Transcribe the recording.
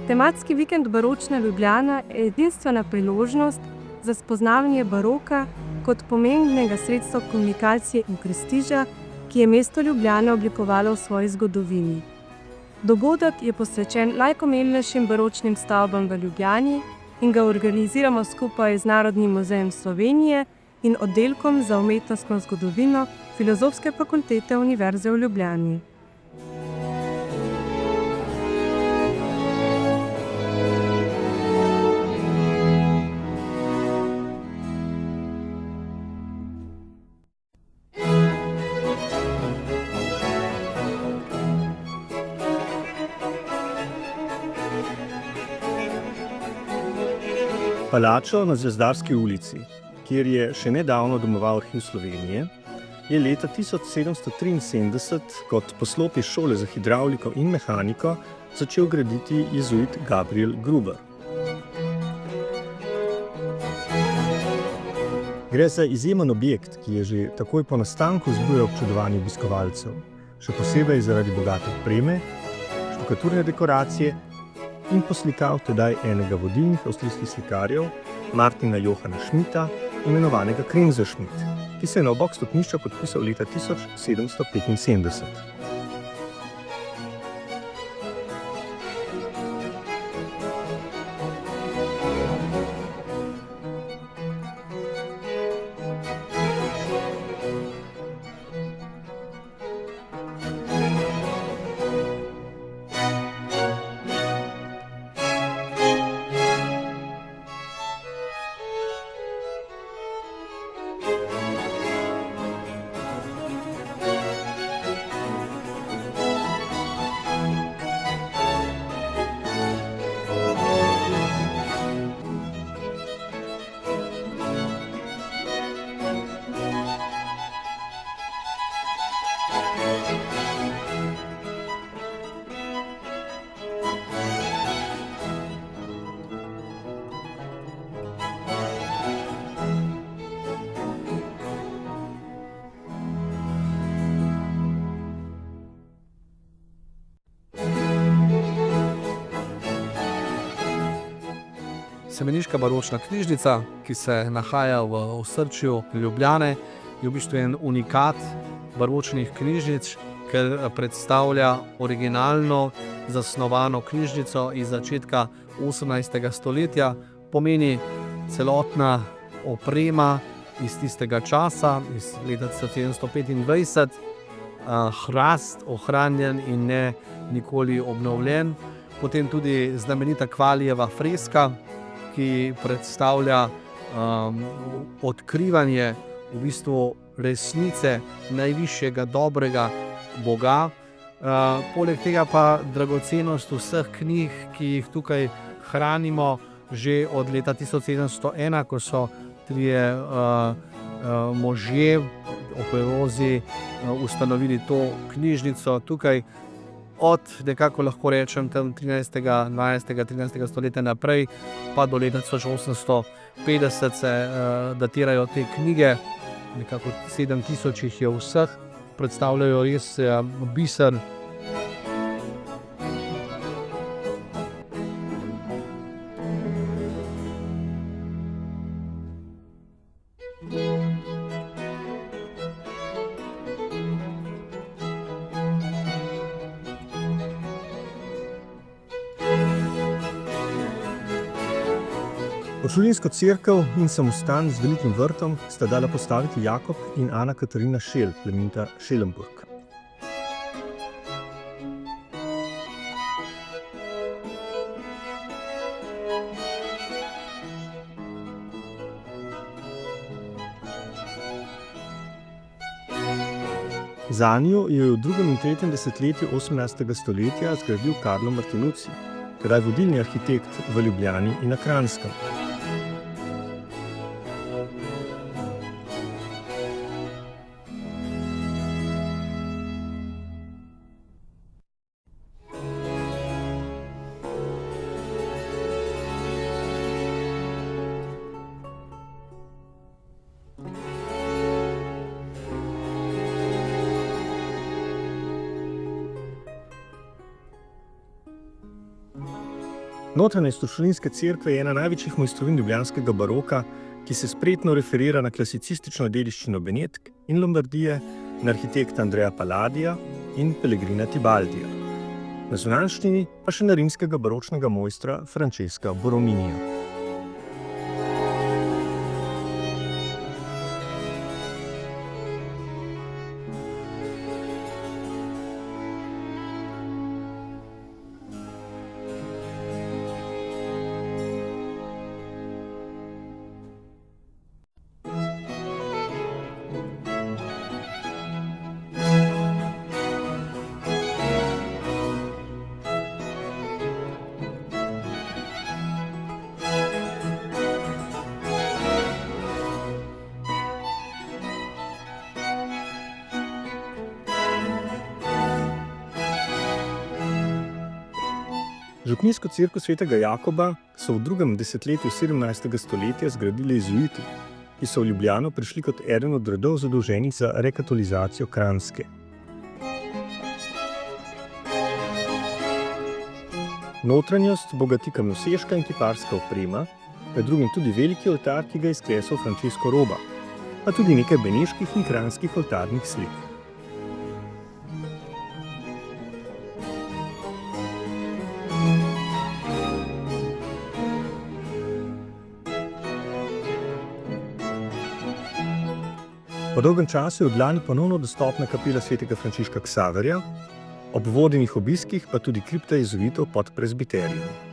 Tematski vikend Baročna Ljubljana je edinstvena priložnost za spoznavanje baroka kot pomembnega sredstva komunikacije in prestiža, ki je mesto Ljubljana oblikovalo v svoji zgodovini. Dogodek je posvečen najpomembnejšim baročnim stavbam v Ljubljani in ga organiziramo skupaj z Narodnim muzejem Slovenije in oddelkom za umetnostno zgodovino Filozofske fakultete Univerze v Ljubljani. Palačo na Zvezdarski ulici, kjer je še nedavno domoval Arhiv Slovenije, je leta 1773 kot poslopje šole za hidravliko in mehaniko začel graditi jezuit Gabriel Gruber. Gre za izjemen objekt, ki je že takoj po nastanku vzbujal občudovanje obiskovalcev, še posebej zaradi bogate opreme, štukaturne dekoracije in poslikav tedaj enega vodilnih avstrijskih slikarjev, Martina Johana Schmidta, imenovanega Kremser-Schmidt, ki se je na obok stopnišča podpisal leta 1775. Semeniška baročna knjižnica, ki se nahaja v osrčju Ljubljane, je v bistvu en unikat baročnih knjižnic, ker predstavlja originalno zasnovano knjižnico iz začetka 18. stoletja. Pomeni celotna oprema iz tistega časa, iz leta 1725, hrast ohranjen in ne nikoli obnovljen. Potem tudi znamenita Kvalijeva freska, ki predstavlja odkrivanje v bistvu resnice najvišjega dobrega Boga. Poleg tega pa dragocenost vseh knjig, ki jih tukaj hranimo že od leta 1701, ko so trije možje operozi ustanovili to knjižnico tukaj. Od nekako lahko rečem tam 13., 12., 13. stoletja naprej pa do leta 1850 se datirajo te knjige, nekako 7000 jih je vseh, predstavljajo res biser. Uršulinsko cerkev in samostan z velikim vrtom sta dala postaviti Jakob in Ana Katarina Šel, plemenita Schellenburg. Zanjo je v 2. in 3. desetletju 18. stoletja zgradil Carlo Martinucci, tedaj vodilni arhitekt v Ljubljani in na Kranjskem. Notranjost uršulinske cerkve je ena največjih mojstrovin ljubljanskega baroka, ki se spretno referira na klasicistično dediščino Benetk in Lombardije, na arhitekta Andreja Palladija in Pellegrina Tibaldija. Na zunanjščini pa še na rimskega baročnega mojstra Francesca Borominija. Župnijsko cerkev svetega Jakoba so v drugem desetletju 17. stoletja zgradili jezuiti, ki so v Ljubljano prišli kot eden od redov zadolženih za rekatolizacijo Kranjske. Notranjost bogati kamnoseška in kiparska oprema, med drugim tudi veliki oltar, ki ga je izklesal Francesco Roba, pa tudi nekaj beneških in kranjskih oltarnih slik. Po dolgem času je od lani ponovno dostopna kapela svetega Frančiška Ksaverja, ob vodenih obiskih pa tudi kripta jezuitov pod prezbiterijem.